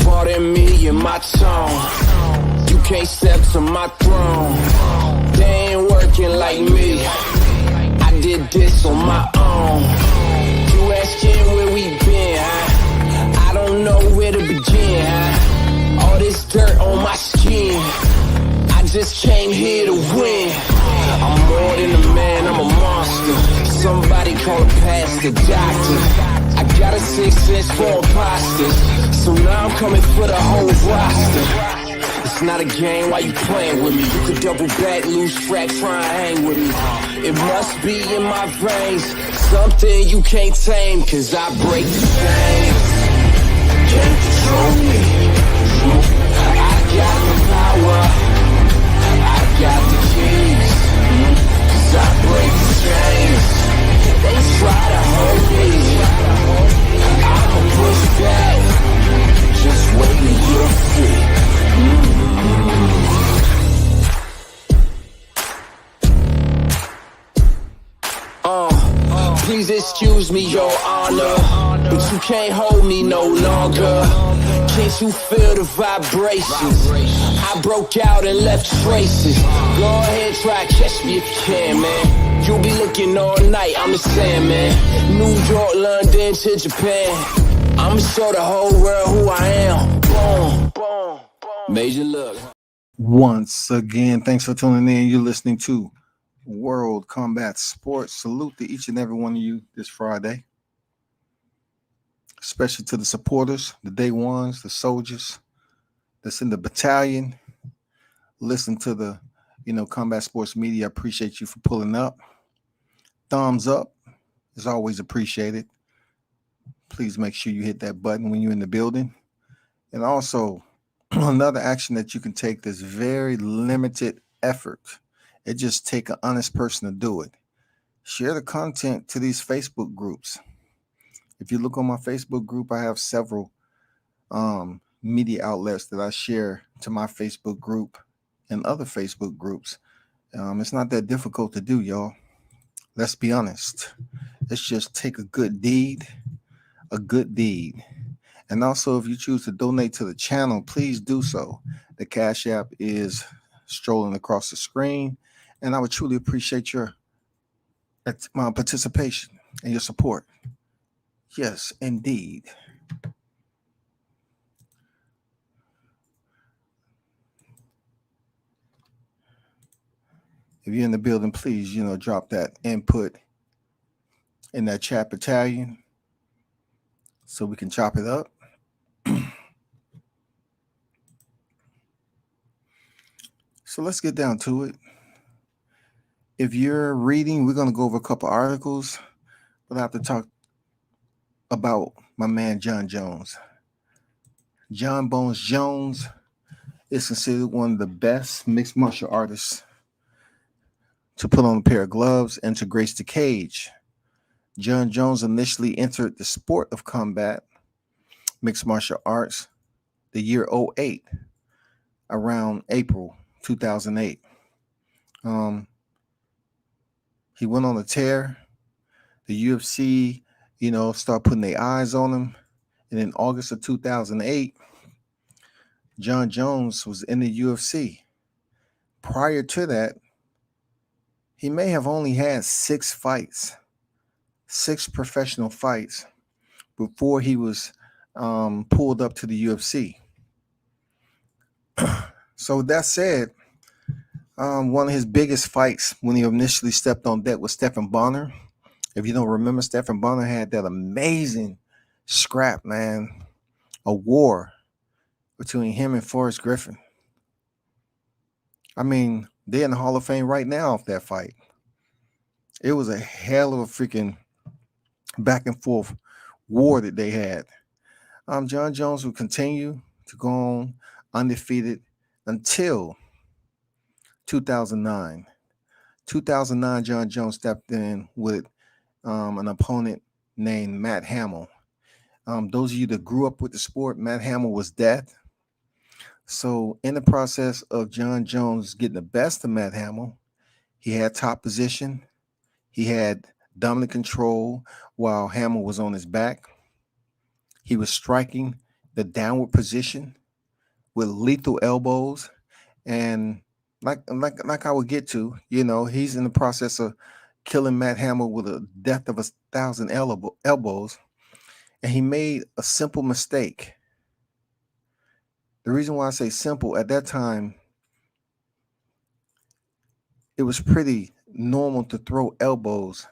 Pardon me and my tone. You can't step to my throne. They ain't working like me. I did this on my own. You asking where we been, huh? I don't know where to begin, huh? All this dirt on my skin. I just came here to win. I'm more than a man, I'm a monster. Somebody call a pastor, doctor. I got a 6 sense for imposters. So now I'm coming for the whole roster. It's not a game, why you playing with me? You could double back, lose track, try and hang with me. It must be in my veins, something you can't tame, cause I break the chains. Can't control me. I got the power, I got the keys, cause I break the chains. They try to hold me, I'ma push back, just wait till you're free. Please excuse me, your honor, but you can't hold me no longer. Can't you feel the vibrations? I broke out and left traces. Go ahead, try catch me if you can, man. You'll be looking all night, I'm the Sandman. New York, London to Japan. I'ma show the whole world who I am. Boom, boom, boom. Major look. Once again, thanks for tuning in. You're listening to World Combat Sports. Salute to each and every one of you this Friday, especially to the supporters, the day ones, the soldiers that's in the battalion. Listen to the Combat Sports Media. I appreciate you for pulling up. Thumbs up is always appreciated. Please make sure you hit that button when you're in the building. And also, another action that you can take that's very limited effort. It just take an honest person to do it. Share the content to these Facebook groups. If you look on my Facebook group, I have several media outlets that I share to my Facebook group and other Facebook groups. It's not that difficult to do, y'all. Let's be honest. Let's just take a good deed. And also, if you choose to donate to the channel, please do so. The Cash App is strolling across the screen, and I would truly appreciate your participation and your support. Yes, indeed. If you're in the building, please, drop that input in that chat battalion so we can chop it up. So let's get down to it. If you're reading, we're going to go over a couple articles, but I have to talk about my man, Jon Jones. Jon Bones Jones is considered one of the best mixed martial artists to put on a pair of gloves and to grace the cage. Jon Jones initially entered the sport of combat mixed martial arts the year 2008, around April 2008. He went on a tear. The UFC, started putting their eyes on him. And in August of 2008, Jon Jones was in the UFC. Prior to that, he may have only had 6 professional fights before he was pulled up to the UFC. So that said, one of his biggest fights when he initially stepped on deck was Stephan Bonnar. If you don't remember, Stephan Bonnar had that amazing scrap, man, a war between him and Forrest Griffin. I mean, they're in the Hall of Fame right now off that fight. It was a hell of a freaking back and forth war that they had. Jon Jones would continue to go on undefeated until 2009. 2009, Jon Jones stepped in with an opponent named Matt Hamill. Those of you that grew up with the sport, Matt Hamill was death. So in the process of Jon Jones getting the best of Matt Hamill, he had top position. He had dominant control while Hamill was on his back. He was striking the downward position with lethal elbows. And like I would get to, he's in the process of killing Matt Hamill with a depth of 1,000 elbows. And he made a simple mistake. The reason why I say simple, at that time, it was pretty normal to throw elbows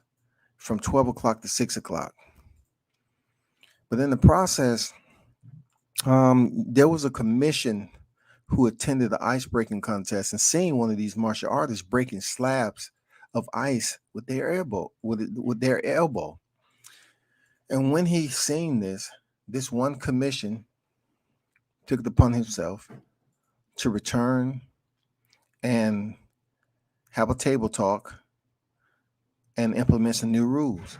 from 12 o'clock to 6 o'clock. But in the process, there was a commission who attended the ice breaking contest and seeing one of these martial artists breaking slabs of ice with their elbow, with their elbow. And when he seen this one commission took it upon himself to return and have a table talk and implement some new rules.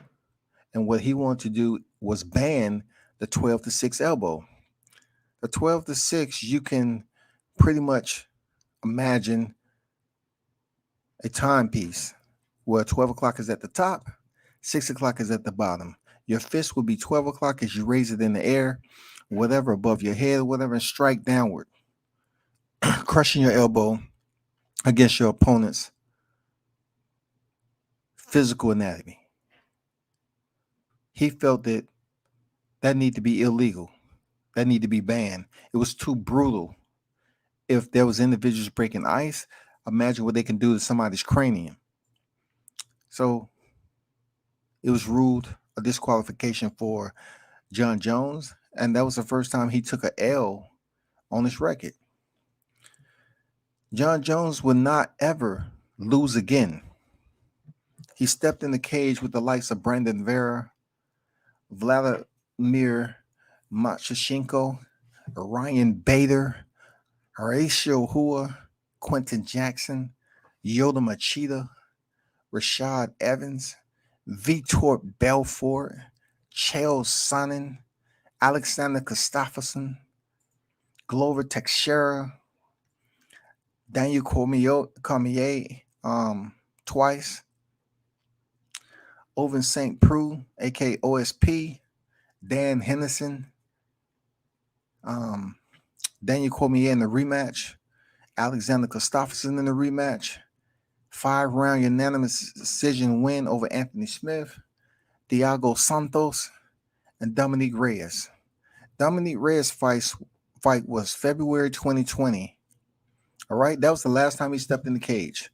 And what he wanted to do was ban the 12 to 6 elbow. The 12 to 6, you can pretty much imagine a timepiece where 12 o'clock is at the top, 6 o'clock is at the bottom. Your fist will be 12 o'clock as you raise it in the air, whatever, above your head, whatever, and strike downward, crushing your elbow against your opponent's physical anatomy. He felt that needed to be illegal. That needed to be banned. It was too brutal. If there was individuals breaking ice, imagine what they can do to somebody's cranium. So it was ruled a disqualification for Jon Jones, and that was the first time he took an L on his record. Jon Jones would not ever lose again. He stepped in the cage with the likes of Brandon Vera, Vladimir Machashenko, Ryan Bader, Horatio Hua, Quentin Jackson, Yoda Machida, Rashad Evans, Vitor Belfort, Chael Sonnen, Alexander Gustafsson, Glover Teixeira, Daniel Cormier twice, Ovince St. Preux, aka OSP, Dan Henderson, Daniel Cormier in the rematch, Alexander Gustafsson in the rematch, 5-round unanimous decision win over Anthony Smith, Thiago Santos, and Dominique Reyes. Dominique Reyes' fight was February 2020. All right, that was the last time he stepped in the cage.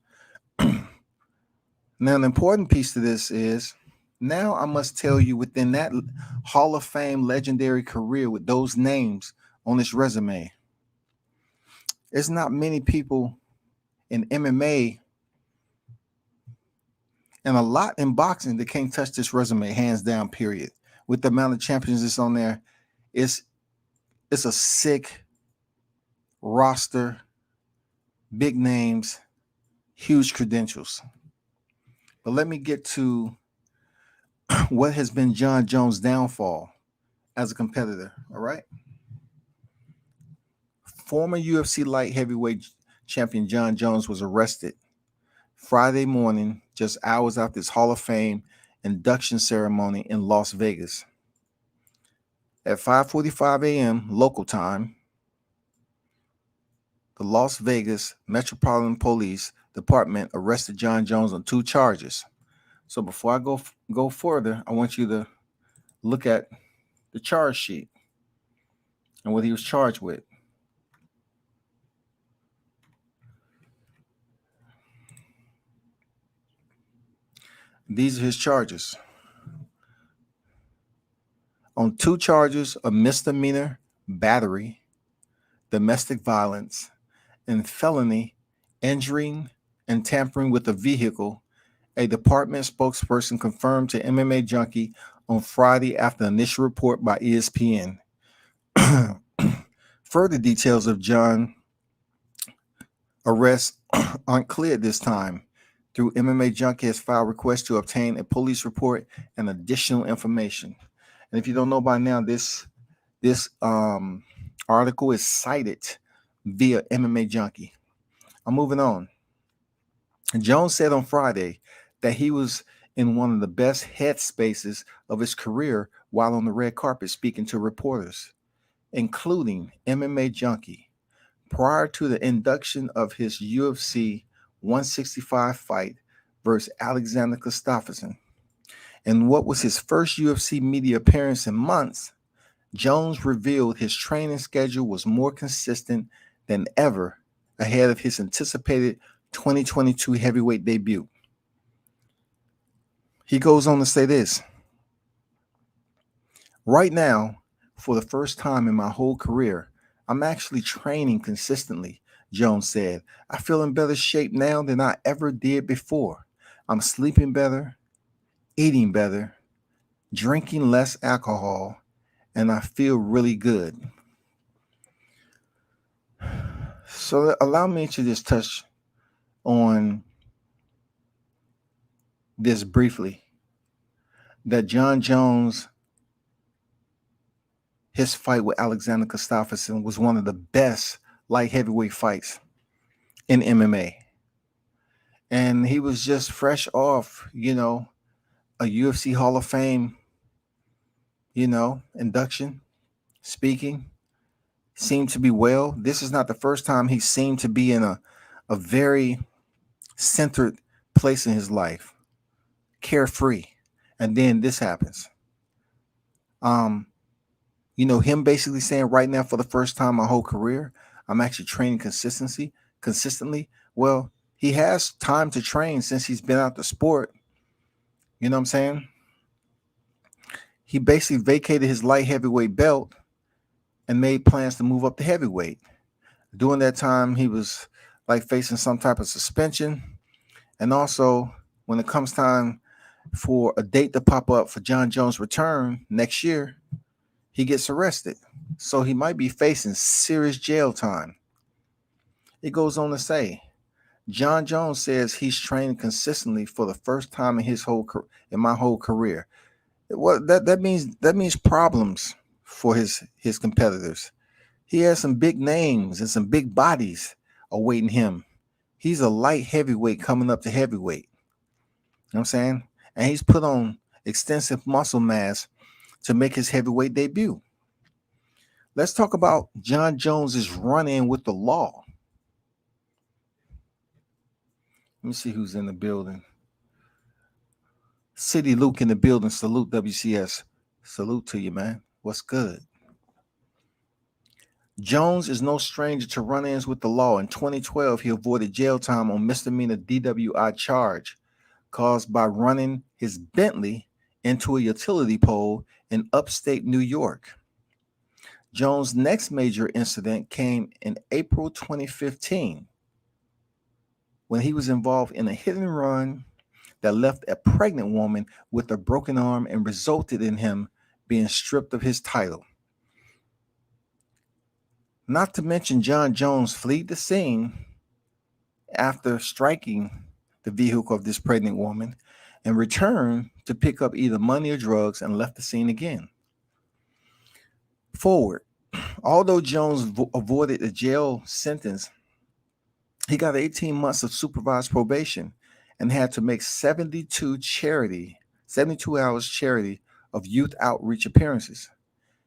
Now, an important piece to this is, now I must tell you, within that Hall of Fame legendary career with those names on his resume, there's not many people in MMA and a lot in boxing that can't touch this resume, hands down, period. With the amount of champions that's on there, it's a sick roster, big names, huge credentials. But let me get to what has been Jon Jones' downfall as a competitor, all right? Former UFC light heavyweight champion Jon Jones was arrested Friday morning, just hours after his Hall of Fame induction ceremony in Las Vegas. At 5:45 a.m. local time, the Las Vegas Metropolitan Police Department arrested Jon Jones on 2 charges. So before I go further, I want you to look at the charge sheet and what he was charged with. These are his charges. On 2 charges of misdemeanor battery, domestic violence, and felony injuring and tampering with a vehicle, a department spokesperson confirmed to MMA Junkie on Friday after initial report by ESPN. Further details of Jon arrest aren't clear at this time. Through MMA Junkie has filed requests to obtain a police report and additional information. And if you don't know by now, this article is cited via MMA Junkie. I'm moving on. Jones said on Friday that he was in one of the best headspaces of his career while on the red carpet speaking to reporters, including MMA Junkie, prior to the induction of his UFC 165 fight versus Alexander Gustafsson. In what was his first UFC media appearance in months, Jones revealed his training schedule was more consistent than ever ahead of his anticipated 2022 heavyweight debut. He goes on to say this: "Right now, for the first time in my whole career, I'm actually training consistently," Jones said. "I feel in better shape now than I ever did before. I'm sleeping better, eating better, drinking less alcohol, and I feel really good." So allow me to just touch on this briefly, that Jon Jones, his fight with Alexander Gustafsson was one of the best light heavyweight fights in MMA. And he was just fresh off, a UFC Hall of Fame, induction, speaking, seemed to be well. This is not the first time he seemed to be in a very centered place in his life, carefree. And then this happens. Him basically saying right now, for the first time in my whole career, I'm actually training consistently. Well, he has time to train since he's been out the sport. You know what I'm saying? He basically vacated his light heavyweight belt and made plans to move up to heavyweight. During that time, he was like facing some type of suspension. And also, when it comes time for a date to pop up for Jon Jones' return next year, he gets arrested. So he might be facing serious jail time. It goes on to say, Jon Jones says he's training consistently for the first time in my whole career. Well, that means problems for his competitors. He has some big names and some big bodies awaiting him. He's a light heavyweight coming up to heavyweight. You know what I'm saying? And he's put on extensive muscle mass to make his heavyweight debut. Let's talk about Jon Jones's run-in with the law. Let me see who's in the building. City Luke in the building. Salute, WCS. Salute to you, man. What's good? Jones is no stranger to run-ins with the law. In 2012, he avoided jail time on misdemeanor DWI charge caused by running his Bentley into a utility pole in upstate New York. Jones' next major incident came in April 2015 when he was involved in a hit and run that left a pregnant woman with a broken arm and resulted in him being stripped of his title. Not to mention, Jon Jones fled the scene after striking the vehicle of this pregnant woman and returned to pick up either money or drugs and left the scene again. Forward. Although Jones avoided a jail sentence, he got 18 months of supervised probation and had to make 72 hours charity of youth outreach appearances.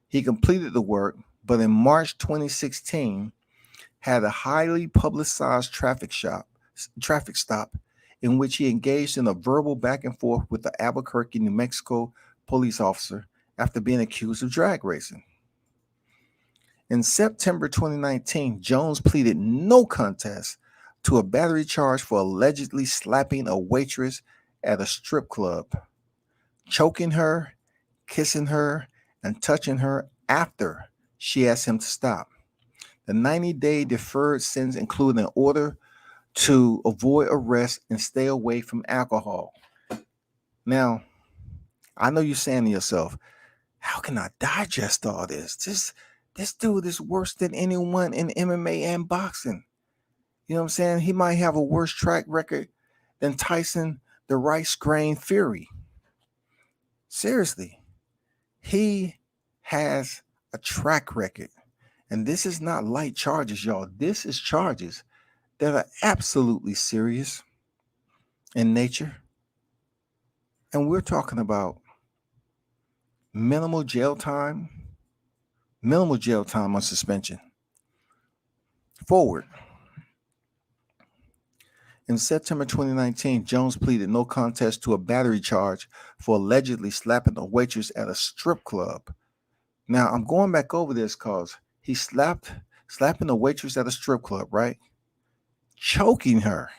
He completed the work, but in March 2016, had a highly publicized traffic stop in which he engaged in a verbal back and forth with the Albuquerque, New Mexico police officer after being accused of drag racing. In September 2019, Jones pleaded no contest to a battery charge for allegedly slapping a waitress at a strip club, choking her, kissing her, and touching her after she asked him to stop. The 90-day deferred sentence included an order to avoid arrest and stay away from alcohol. Now, I know you're saying to yourself, how can I digest all this? This dude is worse than anyone in MMA and boxing. You know what I'm saying? He might have a worse track record than Tyson the Rice Grain Fury. Seriously, he has a track record. And this is not light charges, y'all. This is charges that are absolutely serious in nature. And we're talking about minimal jail time on suspension. Forward. In September 2019, Jones pleaded no contest to a battery charge for allegedly slapping a waitress at a strip club. Now, I'm going back over this because he slapping a waitress at a strip club, right? Choking her,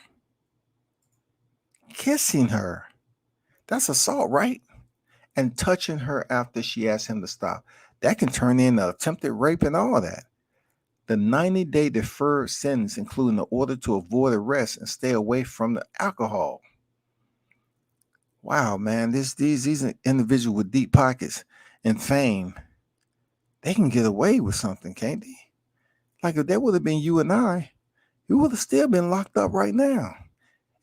kissing her. That's assault, right? And touching her after she asked him to stop. That can turn into attempted rape and all that. The 90-day deferred sentence, including the order to avoid arrest and stay away from the alcohol. Wow, man, these individuals with deep pockets and fame, they can get away with something, can't they? Like if that would have been you and I, we would have still been locked up right now.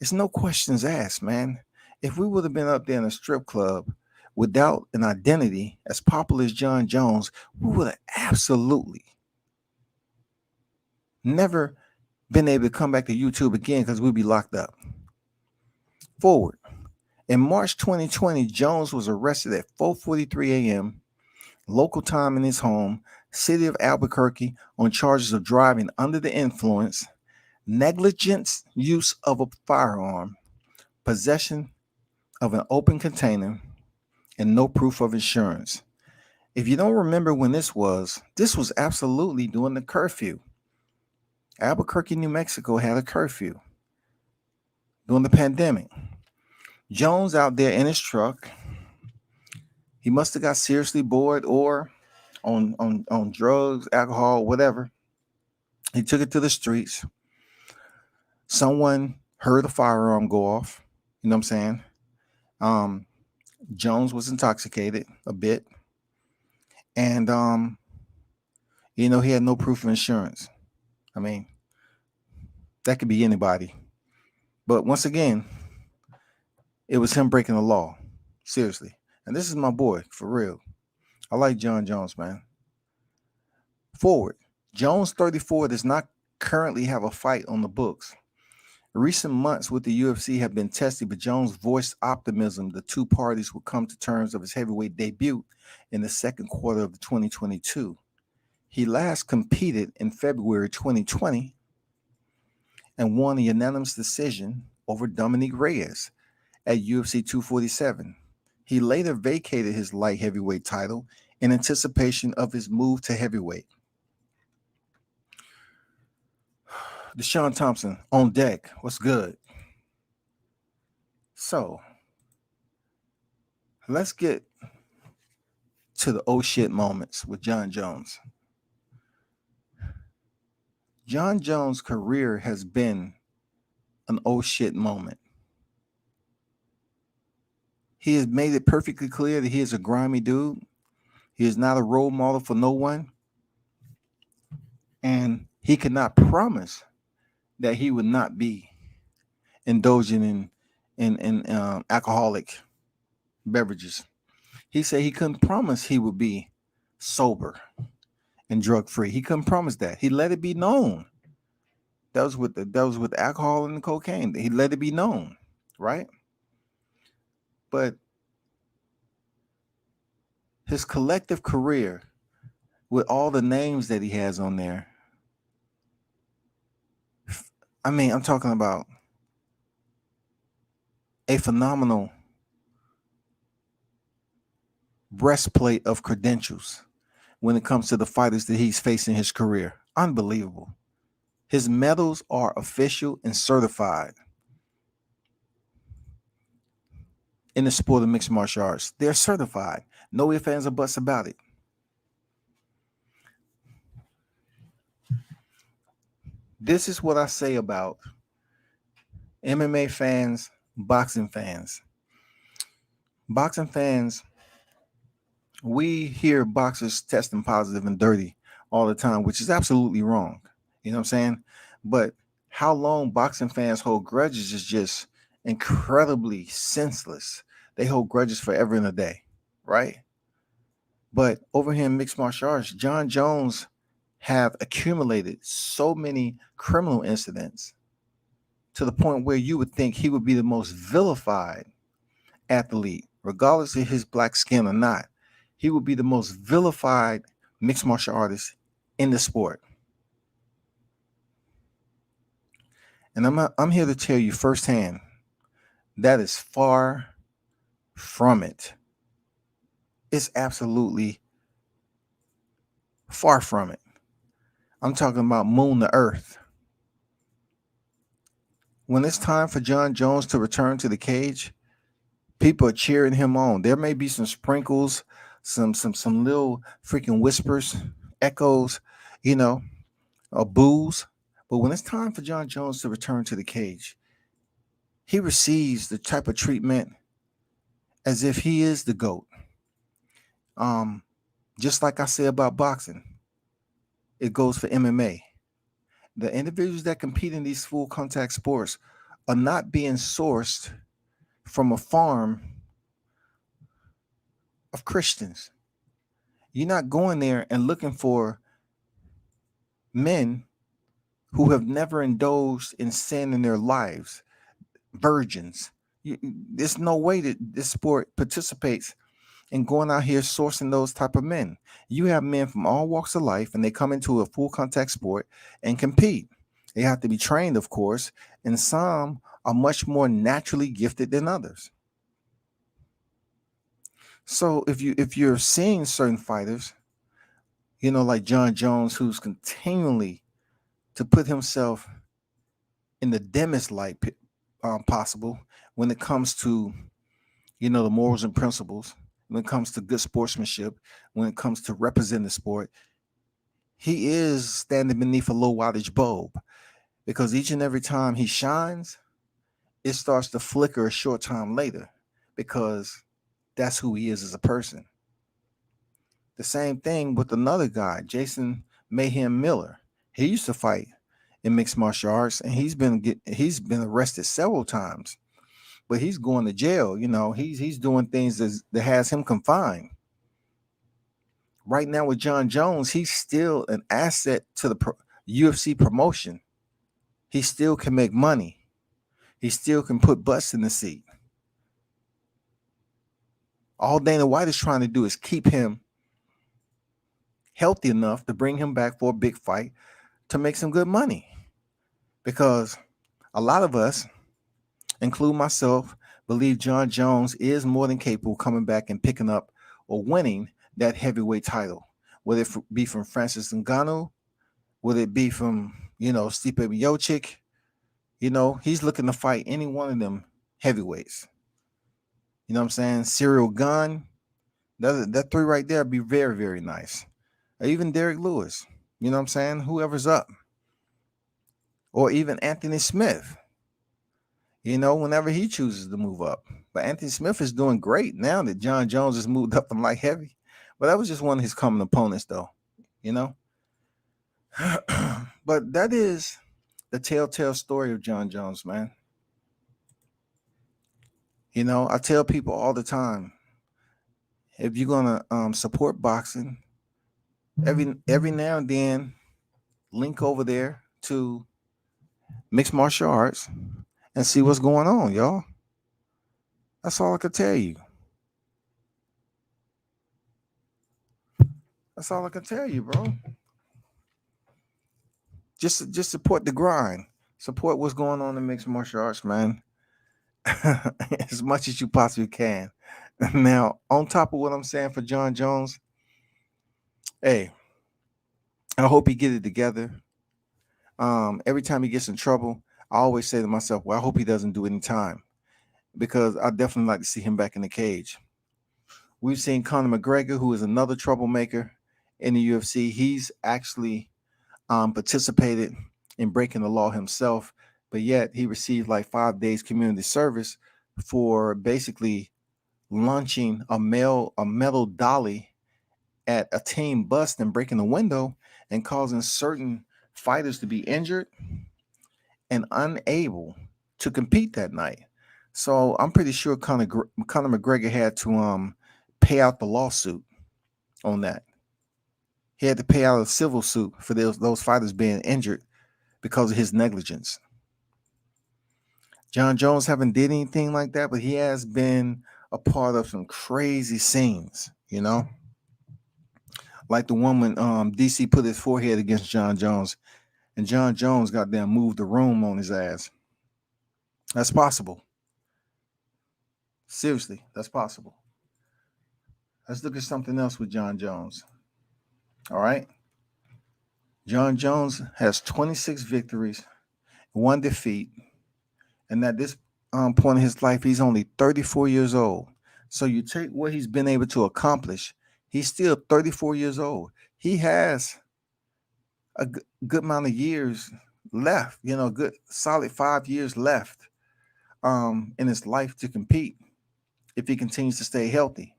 It's no questions asked, man. If we would have been up there in a strip club without an identity as popular as John Jones, we would have absolutely never been able to come back to YouTube again because we'd be locked up. Forward. In March 2020, Jones was arrested at 4:43 a.m. local time in his home, city of Albuquerque, on charges of driving under the influence, negligent use of a firearm, possession of an open container, and no proof of insurance. If you don't remember when this was absolutely during the curfew. Albuquerque, New Mexico had a curfew during the pandemic. Jones out there in his truck. He must have got seriously bored or on drugs, alcohol, whatever. He took it to the streets. Someone heard a firearm go off. You know what I'm saying? Jones was intoxicated a bit. And, he had no proof of insurance. I mean, that could be anybody. But once again, it was him breaking the law. Seriously. And this is my boy, for real. I like John Jones, man. Forward. Jones, 34, does not currently have a fight on the books. Recent months with the UFC have been testy, but Jones voiced optimism the two parties would come to terms of his heavyweight debut in the second quarter of 2022. He last competed in February 2020 and won a unanimous decision over Dominic Reyes at UFC 247. He later vacated his light heavyweight title in anticipation of his move to heavyweight. Deshaun Thompson on deck. What's good? So, let's get to the oh shit moments with John Jones. John Jones' career has been an oh shit moment. He has made it perfectly clear that he is a grimy dude. He is not a role model for no one. And he cannot promise that he would not be indulging in alcoholic beverages. He said he couldn't promise he would be sober and drug free. He couldn't promise that. He let it be known. That was with alcohol and the cocaine. He let it be known, right? But his collective career, with all the names that he has on there, I mean, I'm talking about a phenomenal breastplate of credentials when it comes to the fighters that he's facing in his career. Unbelievable. His medals are official and certified in the sport of mixed martial arts. They're certified. No ifs, ands, or buts about it. This is what I say about MMA fans, boxing fans. Boxing fans, we hear boxers testing positive and dirty all the time, which is absolutely wrong. You know what I'm saying? But how long boxing fans hold grudges is just incredibly senseless. They hold grudges forever and a day, right? But over here in mixed martial arts, John Jones have accumulated so many criminal incidents to the point where you would think he would be the most vilified athlete, regardless of his black skin or not, he would be the most vilified mixed martial artist in the sport. And I'm here to tell you firsthand that is far from it. It's absolutely far from it. I'm talking about moon to earth. When it's time for Jon Jones to return to the cage, people are cheering him on. There may be some sprinkles, some little freaking whispers, echoes, you know, or boos. But when it's time for Jon Jones to return to the cage, he receives the type of treatment as if he is the GOAT. Just like I say about boxing, it goes for MMA. The individuals that compete in these full contact sports are not being sourced from a farm of Christians. You're not going there and looking for men who have never indulged in sin in their lives, virgins. There's no way that this sport participates in going out here sourcing those type of men. You have men from all walks of life, and they come into a full contact sport and compete. They have to be trained, of course, and some are much more naturally gifted than others. So if you're seeing certain fighters, like Jon Jones, who's continually to put himself in the dimmest light possible when it comes to, the morals and principles, when it comes to good sportsmanship, when it comes to representing the sport, he is standing beneath a low wattage bulb, because each and every time he shines, it starts to flicker a short time later, because that's who he is as a person. The same thing with another guy, Jason Mayhem Miller. He used to fight in mixed martial arts, and he's been arrested several times, but he's going to jail. He's doing things that has him confined. Right now with Jon Jones, he's still an asset to the UFC promotion. He still can make money. He still can put butts in the seat. All Dana White is trying to do is keep him healthy enough to bring him back for a big fight to make some good money. Because a lot of us, include myself, believe Jon Jones is more than capable of coming back and picking up or winning that heavyweight title. Whether it be from Francis Ngannou, whether it be from, Stipe Miocic, he's looking to fight any one of them heavyweights. You know what I'm saying? Cyril Gane, that three right there would be very, very nice. Or even Derek Lewis, you know what I'm saying? Whoever's up. Or even Anthony Smith, whenever he chooses to move up. But Anthony Smith is doing great now that Jon Jones has moved up from light heavy. But that was just one of his common opponents, though, But that is the telltale story of Jon Jones, man. I tell people all the time, if you're gonna support boxing, every now and then, link over there to mixed martial arts and see what's going on, y'all. That's all I can tell you. That's all I can tell you, bro. Just support the grind. Support what's going on in mixed martial arts, man. As much as you possibly can. Now, on top of what I'm saying for Jon Jones, hey, I hope he get it together. Every time he gets in trouble, I always say to myself, well, I hope he doesn't do any time, because I definitely like to see him back in the cage. We've seen Conor McGregor, who is another troublemaker in the UFC. He's actually participated in breaking the law himself, but yet he received like 5 days community service for basically launching a metal dolly at a team bus and breaking the window and causing certain fighters to be injured and unable to compete that night. So I'm pretty sure Conor McGregor had to pay out the lawsuit on that. He had to pay out a civil suit for those fighters being injured because of his negligence. Jon Jones haven't did anything like that, but he has been a part of some crazy scenes, like the one when DC put his forehead against John Jones, and John Jones goddamn moved the room on his ass. That's possible. Seriously, that's possible. Let's look at something else with John Jones. All right. John Jones has 26 victories, 1 defeat, and at this point in his life, he's only 34 years old. So you take what he's been able to accomplish, he's still 34 years old. He has a good amount of years left, good solid 5 years left in his life to compete if he continues to stay healthy.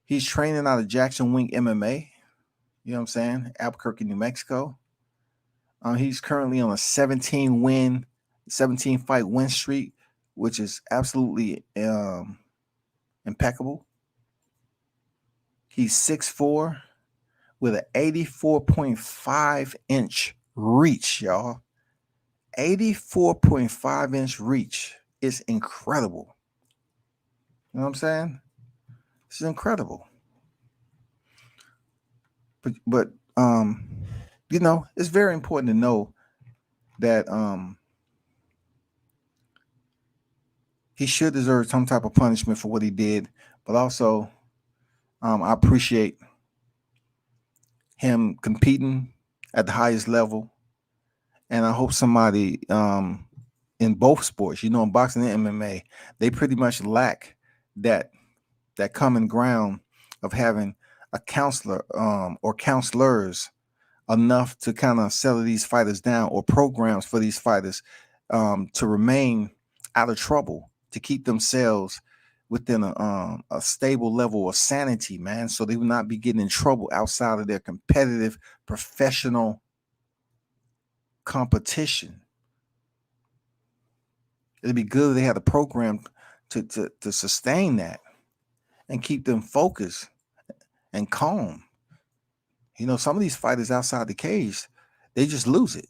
He's training out of Jackson Wink MMA, you know what I'm saying? Albuquerque, New Mexico. He's currently on a 17 fight win streak, which is absolutely impeccable. He's 6'4" with an 84.5 inch reach, y'all. 84.5 inch reach is incredible. You know what I'm saying? This is incredible. But it's very important to know that he should deserve some type of punishment for what he did, but also I appreciate him competing at the highest level, and I hope somebody in both sports, in boxing and MMA, they pretty much lack that common ground of having a counselor or counselors enough to kind of settle these fighters down, or programs for these fighters to remain out of trouble, to keep themselves within a stable level of sanity, man, so they will not be getting in trouble outside of their competitive professional competition. It'd be good if they had a program to sustain that and keep them focused and calm. Some of these fighters outside the cage, they just lose it.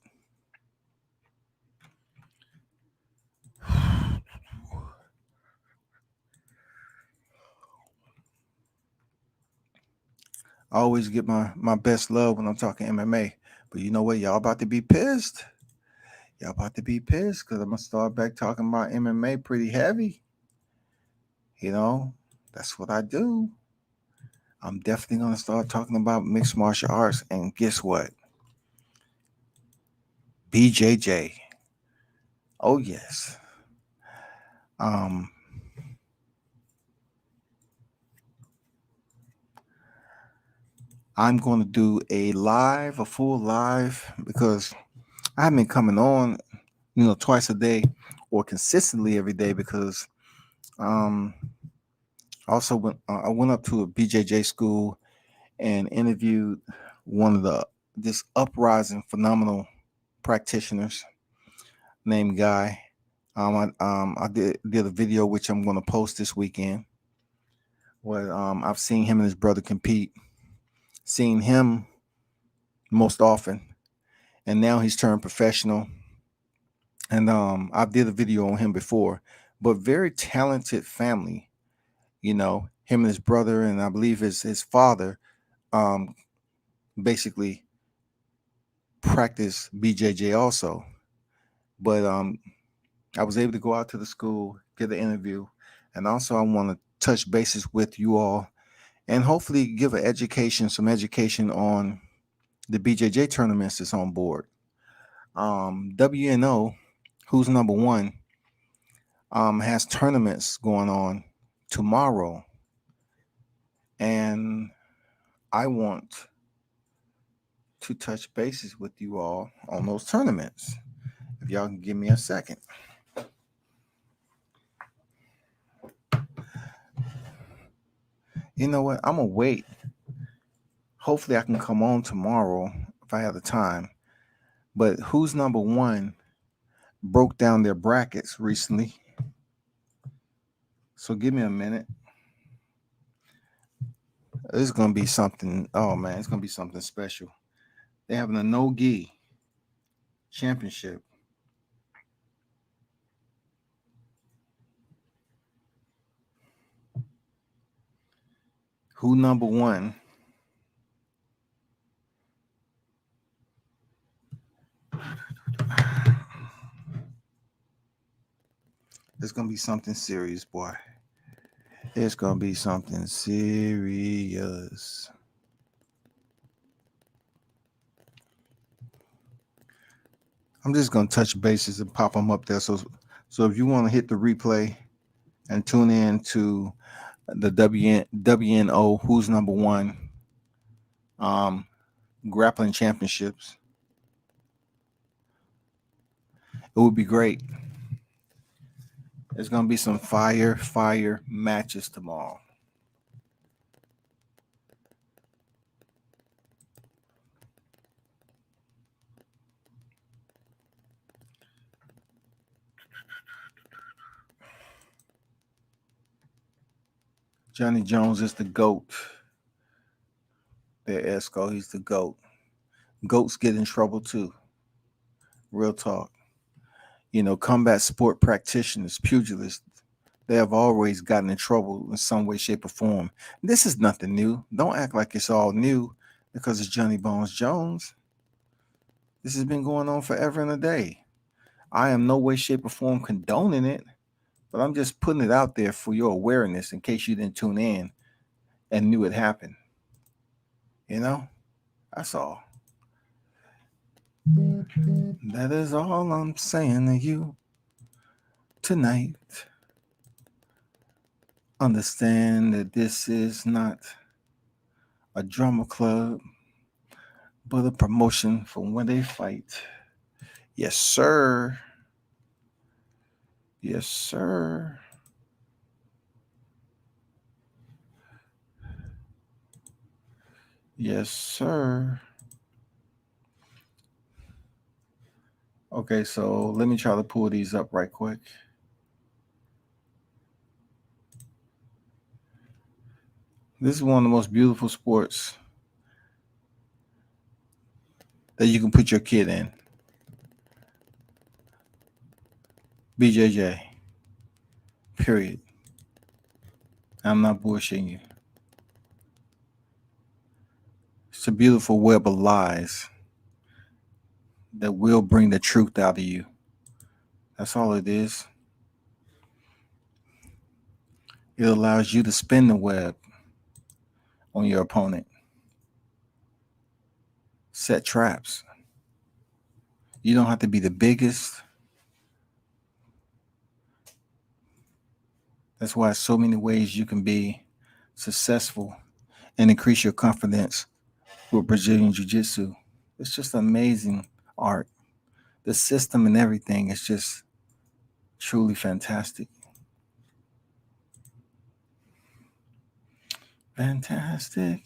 I always get my best love when I'm talking MMA. But you know what? Y'all about to be pissed. Y'all about to be pissed because I'm going to start back talking about MMA pretty heavy. That's what I do. I'm definitely going to start talking about mixed martial arts. And guess what? BJJ. Oh, yes. I'm going to do a full live, because I haven't been coming on, twice a day or consistently every day, because also when I went up to a BJJ school and interviewed one of this uprising phenomenal practitioners named Guy. I did a video which I'm going to post this weekend, where I've seen him and his brother compete, seen him most often, and now he's turned professional. And I did a video on him before, but very talented family, him and his brother, and I believe his father basically practice BJJ also. But I was able to go out to the school, get an interview, and also I want to touch bases with you all and hopefully give some education on the BJJ tournaments that's on board. WNO, who's number one, has tournaments going on tomorrow, and I want to touch bases with you all on those tournaments. If y'all can give me a second. You know what? I'm going to wait. Hopefully I can come on tomorrow if I have the time. But who's number one broke down their brackets recently. So give me a minute. It's going to be something. Oh, man, it's going to be something special. They're having a no-gi championship. Who number one? It's gonna be something serious, boy. It's gonna be something serious. I'm just gonna touch bases and pop them up there. So if you want to hit the replay and tune in to the WNO Who's Number One um, Grappling Championships, it would be great. There's gonna be some fire matches tomorrow. Johnny Jones is the GOAT. There, Esco, he's the GOAT. Goats get in trouble too. Real talk. You know, combat sport practitioners, pugilists, they have always gotten in trouble in some way, shape, or form. This is nothing new. Don't act like it's all new because it's Johnny Bones Jones. This has been going on forever and a day. I am no way, shape, or form condoning it, but I'm just putting it out there for your awareness in case you didn't tune in and knew it happened. You know, that's all. That is all I'm saying to you tonight. Understand that this is not a drama club, but a promotion for when they fight. Yes, sir. Yes, sir. Yes, sir. Okay, so let me try to pull these up right quick. This is one of the most beautiful sports that you can put your kid in. BJJ. Period. I'm not bullshitting you. It's a beautiful web of lies that will bring the truth out of you. That's all it is. It allows you to spin the web on your opponent. Set traps. You don't have to be the biggest. That's why so many ways you can be successful and increase your confidence with Brazilian Jiu-Jitsu. It's just amazing art. The system and everything is just truly fantastic. Fantastic.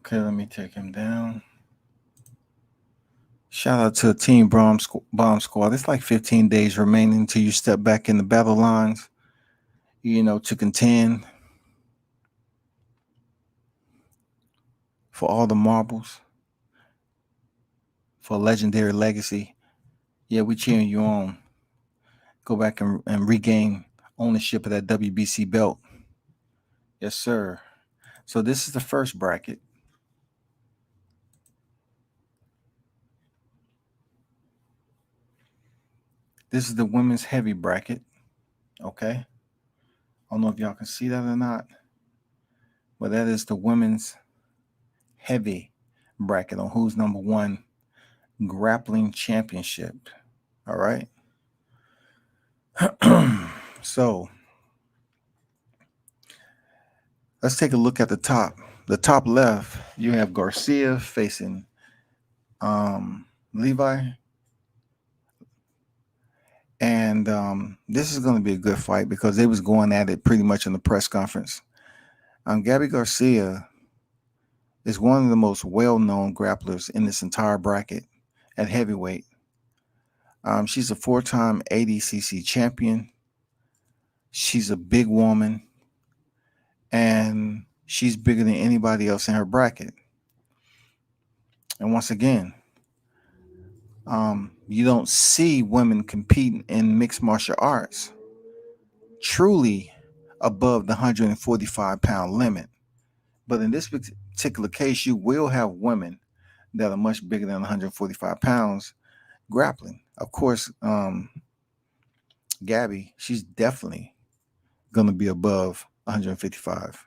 Okay, let me take him down. Shout out to Team Bomb Squad. It's like 15 days remaining until you step back in the battle lines, you know, to contend for all the marbles, for legendary legacy. Yeah, we cheering you on. Go back and regain ownership of that WBC belt. Yes, sir. So this is the first bracket. This is the women's heavy bracket. Okay. I don't know if y'all can see that or not, but that is the women's heavy bracket on Who's Number One Grappling Championship. All right. So let's take a look at the top. The top left, you have Garcia facing Levi. And this is going to be a good fight because they was going at it pretty much in the press conference. Gabby Garcia is one of the most well-known grapplers in this entire bracket at heavyweight. She's a 4-time ADCC champion. She's a big woman. and she's bigger than anybody else in her bracket. And once again, you don't see women competing in mixed martial arts truly above the 145-pound limit. But in this particular case, you will have women that are much bigger than 145 pounds grappling. Of course, Gabby, she's definitely going to be above 155,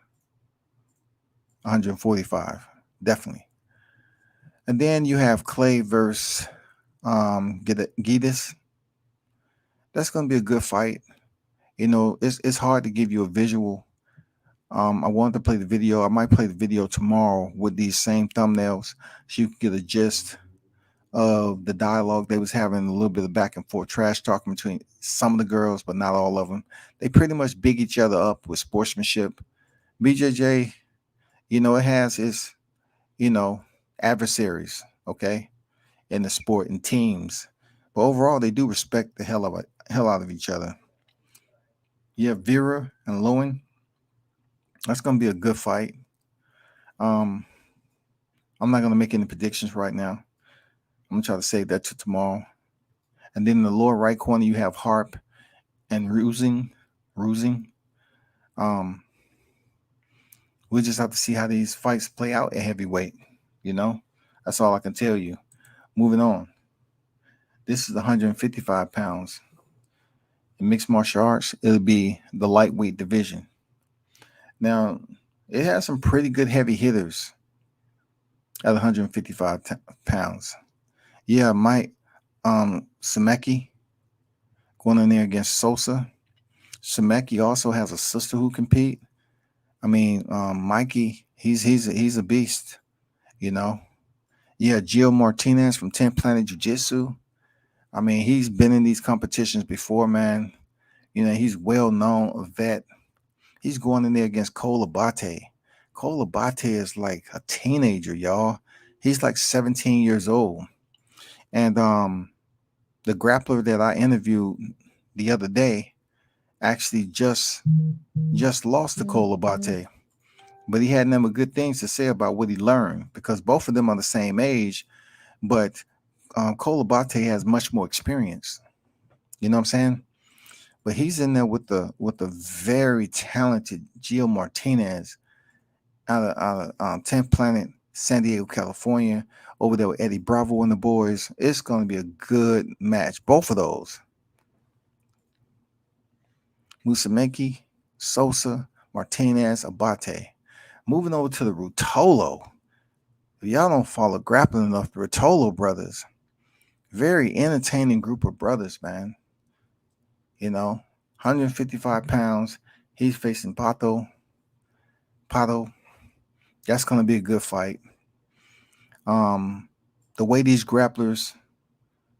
145, definitely. And then you have Clay versus Gidas. That's going to be a good fight. It's hard to give you a visual. I wanted to play the video. I might play the video tomorrow with these same thumbnails so you can get a gist of the dialogue. They was having a little bit of back and forth trash talking between some of the girls, but not all of them. They pretty much big each other up with sportsmanship. BJJ, it has its, adversaries, okay, in the sport and teams. But overall, they do respect the hell out of each other. You have Vera and Lowen. That's going to be a good fight. I'm not going to make any predictions right now. I'm going to try to save that to tomorrow. And then in the lower right corner, you have Harp and Rusing. We'll just have to see how these fights play out at heavyweight. That's all I can tell you. Moving on. This is 155 pounds. In mixed martial arts, it'll be the lightweight division. Now, it has some pretty good heavy hitters at 155 pounds. Yeah, Mike Simeki going in there against Sosa. Simeki also has a sister who compete. I mean, Mikey, he's a beast, Yeah, Gio Martinez from 10 Planet Jiu-Jitsu. I mean, he's been in these competitions before, man. He's well known, a vet. He's going in there against Cole Abate. Cole Abate is like a teenager, y'all. He's like 17 years old. And the grappler that I interviewed the other day actually just lost to Cole Abate. But he had nothing but good things to say about what he learned, because both of them are the same age. But Cole Abate has much more experience. You know what I'm saying? But he's in there with the very talented Gio Martinez out of 10th Planet, San Diego, California, over there with Eddie Bravo and the boys. It's going to be a good match. Both of those. Musumeci, Sosa, Martinez, Abate. Moving over to the Ruotolo. If y'all don't follow grappling enough, the Ruotolo brothers. Very entertaining group of brothers, man. 155 pounds. He's facing Pato. That's going to be a good fight. The way these grapplers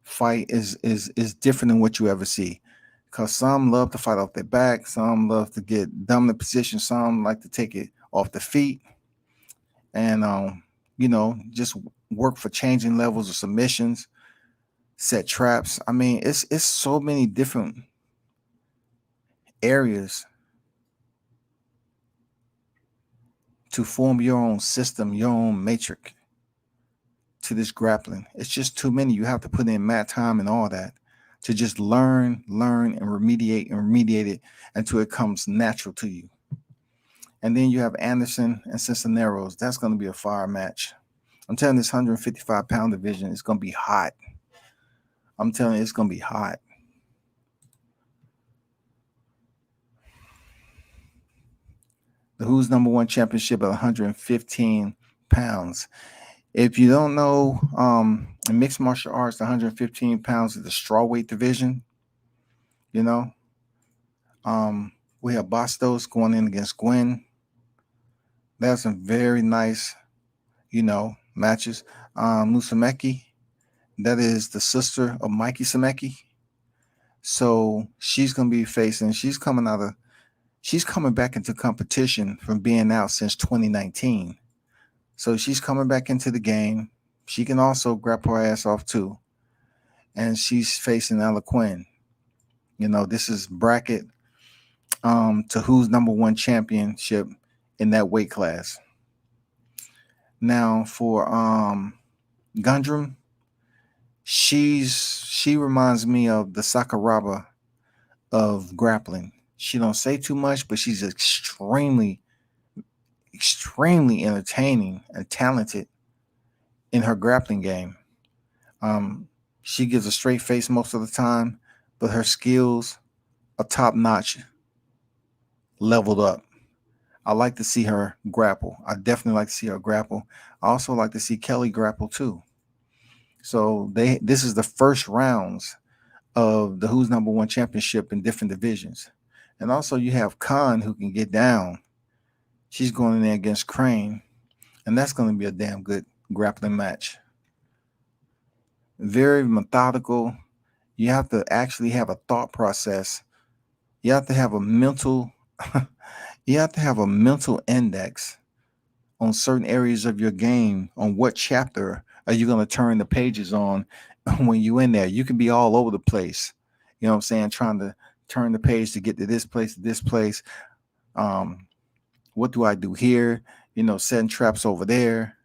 fight is different than what you ever see. Because some love to fight off their back. Some love to get dominant position. Some like to take it off the feet. And, just work for changing levels of submissions, set traps. I mean, it's so many different areas to form your own system, your own matrix to this grappling. It's just too many. You have to put in mat time and all that to just learn and remediate it until it comes natural to you. And then you have Anderson and Cisneros. That's going to be a fire match. I'm telling you, this 155-pound division is going to be hot. I'm telling you, it's going to be hot. The Who's Number One Championship at 115 pounds. If you don't know, in mixed martial arts, the 115 pounds is the strawweight division. We have Bastos going in against Gwen. That's some very nice, matches. Musumeci, that is the sister of Mikey Simeki. So she's going to be facing, she's coming back into competition from being out since 2019. So she's coming back into the game. She can also grapple her ass off too. And she's facing Ella Quinn. This is bracket to Who's Number One Championship. in that weight class. Now for Gundram, she reminds me of the Sakuraba of grappling. She don't say too much, but she's extremely entertaining and talented in her grappling game. She gives a straight face most of the time, but her skills are top notch, leveled up. I like to see her grapple. I definitely like to see her grapple. I also like to see Kelly grapple too. So this is the first rounds of the Who's Number One Championship in different divisions. And also you have Khan who can get down. She's going in there against Crane, and that's going to be a damn good grappling match. Very methodical. You have to actually have a thought process. You have to have a mental you have to have a mental index on certain areas of your game, on what chapter are you going to turn the pages on when you in there. You can be all over the place. You know what I'm saying? Trying to turn the page to get to this place, to this place. What do I do here? Setting traps over there.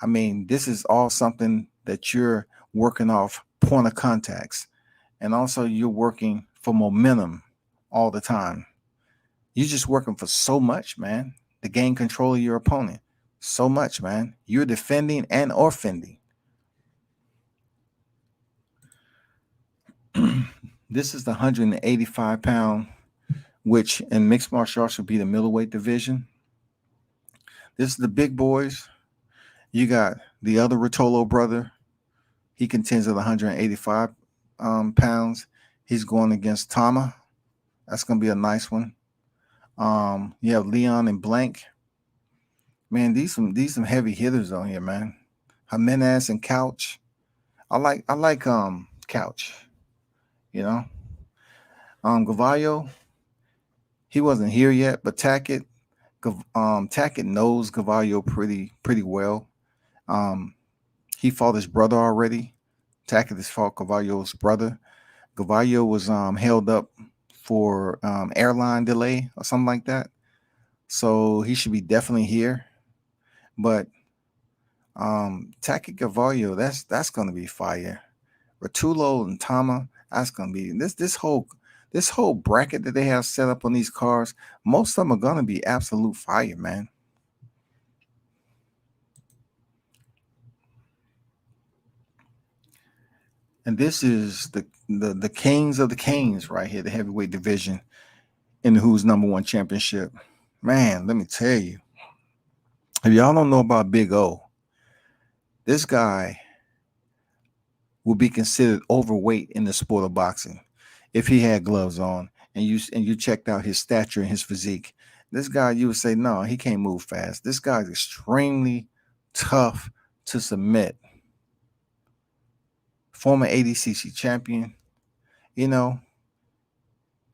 I mean, this is all something that you're working off point of contacts. And also you're working for momentum all the time. You're just working for so much, man, to gain control of your opponent. So much, man. You're defending and offending. This is the 185-pound, which in mixed martial arts would be the middleweight division. This is the big boys. You got the other Rotolo brother. He contends at 185 pounds. He's going against Tama. That's going to be a nice one. You have Leon and Blank. Man, these some heavy hitters on here, man. Jimenez and Couch. I like Couch. Gavallo, he wasn't here yet, but Tackett knows Gavallo pretty well. He fought his brother already. Tackett has fought Gavallo's brother. Gavallo was held up for airline delay or something like that, so he should be definitely here. But Tackett Gavallo, that's going to be fire. Rotolo and Tama, that's going to be this whole bracket that they have set up on these cars. Most of them are going to be absolute fire, man. And this is the kings of the kings right here, the heavyweight division in the Who's Number One Championship. Man, let me tell you, if y'all don't know about Big O, this guy will be considered overweight in the sport of boxing if he had gloves on and you checked out his stature and his physique. This guy, you would say, no, he can't move fast. This guy's extremely tough to submit. Former ADCC champion, he knows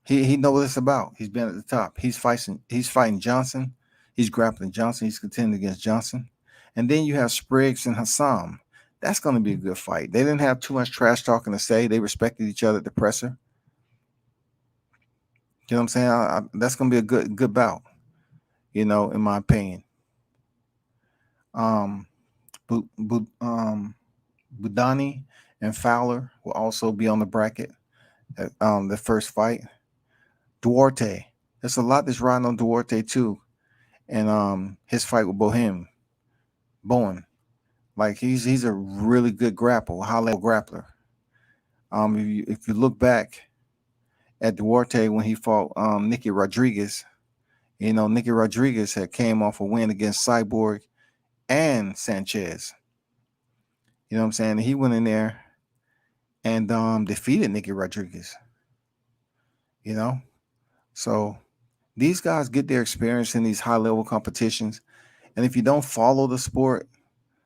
what it's about. He's been at the top. He's fighting Johnson. He's grappling Johnson. He's contending against Johnson. And then you have Spriggs and Hassam. That's going to be a good fight. They didn't have too much trash talking to say. They respected each other at the presser. You know what I'm saying? That's going to be a good bout, in my opinion. Budani and Fowler will also be on the bracket at the first fight. Duarte. There's a lot that's riding on Duarte too. And his fight with Bowen. Like he's a really good high-level grappler. If you look back at Duarte when he fought Nicky Rodriguez, Nicky Rodriguez had came off a win against Cyborg and Sanchez. You know what I'm saying? He went in there and defeated Nicky Rodriguez. So these guys get their experience in these high-level competitions. And if you don't follow the sport,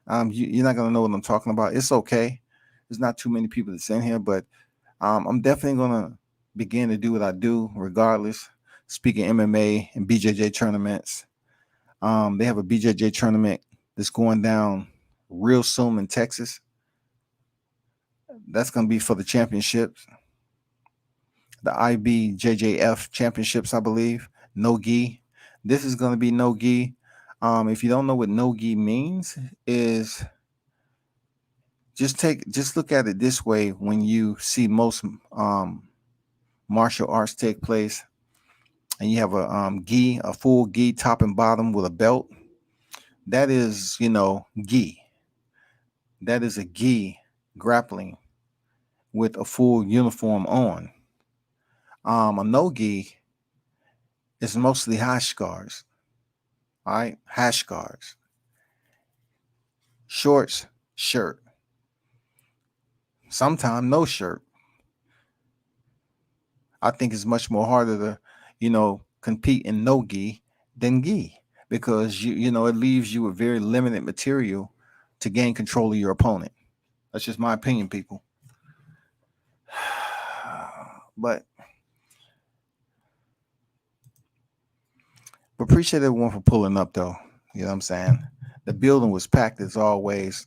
you're not going to know what I'm talking about. It's okay. There's not too many people that's in here, but I'm definitely going to begin to do what I do regardless. Speaking MMA and BJJ tournaments. They have a BJJ tournament that's going down real soon in Texas. That's going to be for the championships. The IBJJF championships, I believe. No gi. This is going to be no gi. If you don't know what no gi means, is just look at it this way. When you see most martial arts take place, and you have a full gi top and bottom with a belt, that is, gi. That is a gi grappling with a full uniform on. A no gi is mostly hash guards. All right, hash guards, shorts, shirt, sometimes no shirt. I think it's much more harder to, compete in no gi than gi, because it leaves you with very limited material to gain control of your opponent. That's just my opinion, people. But appreciate everyone for pulling up, though. You know what I'm saying? The building was packed as always.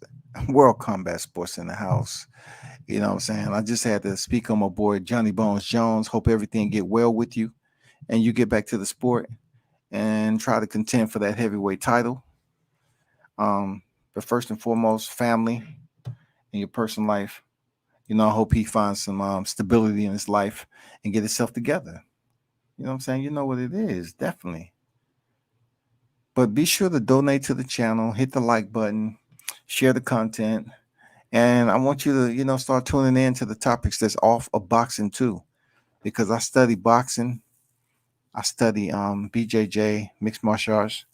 World Combat Sports in the house. You know what I'm saying? I just had to speak on my boy Johnny Bones Jones. Hope everything get well with you and you get back to the sport and try to contend for that heavyweight title. But first and foremost, family and your personal life. I hope he finds some stability in his life and get himself together. You know what I'm saying? You know what it is, definitely. But be sure to donate to the channel, hit the like button, share the content. And I want you to, start tuning in to the topics that's off of boxing too, because I study boxing. I study BJJ, mixed martial arts,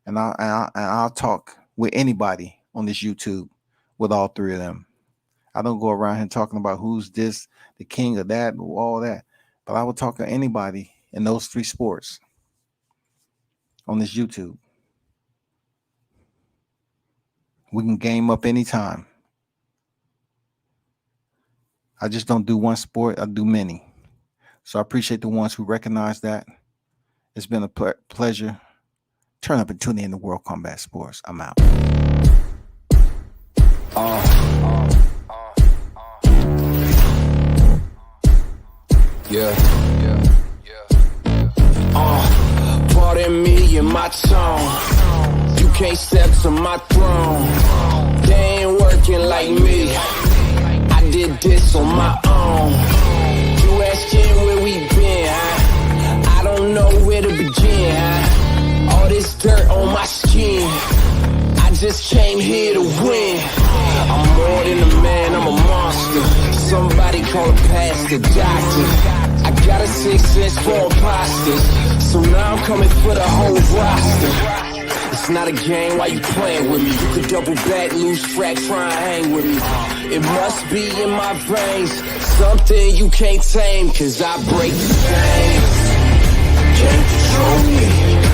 and I'll talk with anybody on this YouTube with all three of them. I don't go around here talking about who's this, the king of that, all that. But I will talk to anybody in those three sports on this YouTube. We can game up anytime. I just don't do one sport. I do many. So I appreciate the ones who recognize that. It's been a pleasure. Turn up and tune in to World Combat Sports. I'm out. Pardon me and my tone. You can't step to my throne. They ain't working like me. I did this on my own. You asking where we been, huh? I don't know where to begin, huh? All this dirt on my skin. I just came here to win. I'm more than a man, I'm a monster. Somebody call a pastor, doctor. I got a 6 cents for imposters. So now I'm coming for the whole roster. It's not a game, why you playing with me? You could double back, lose track, try and hang with me. It must be in my veins, something you can't tame, cause I break the game. Can't control me.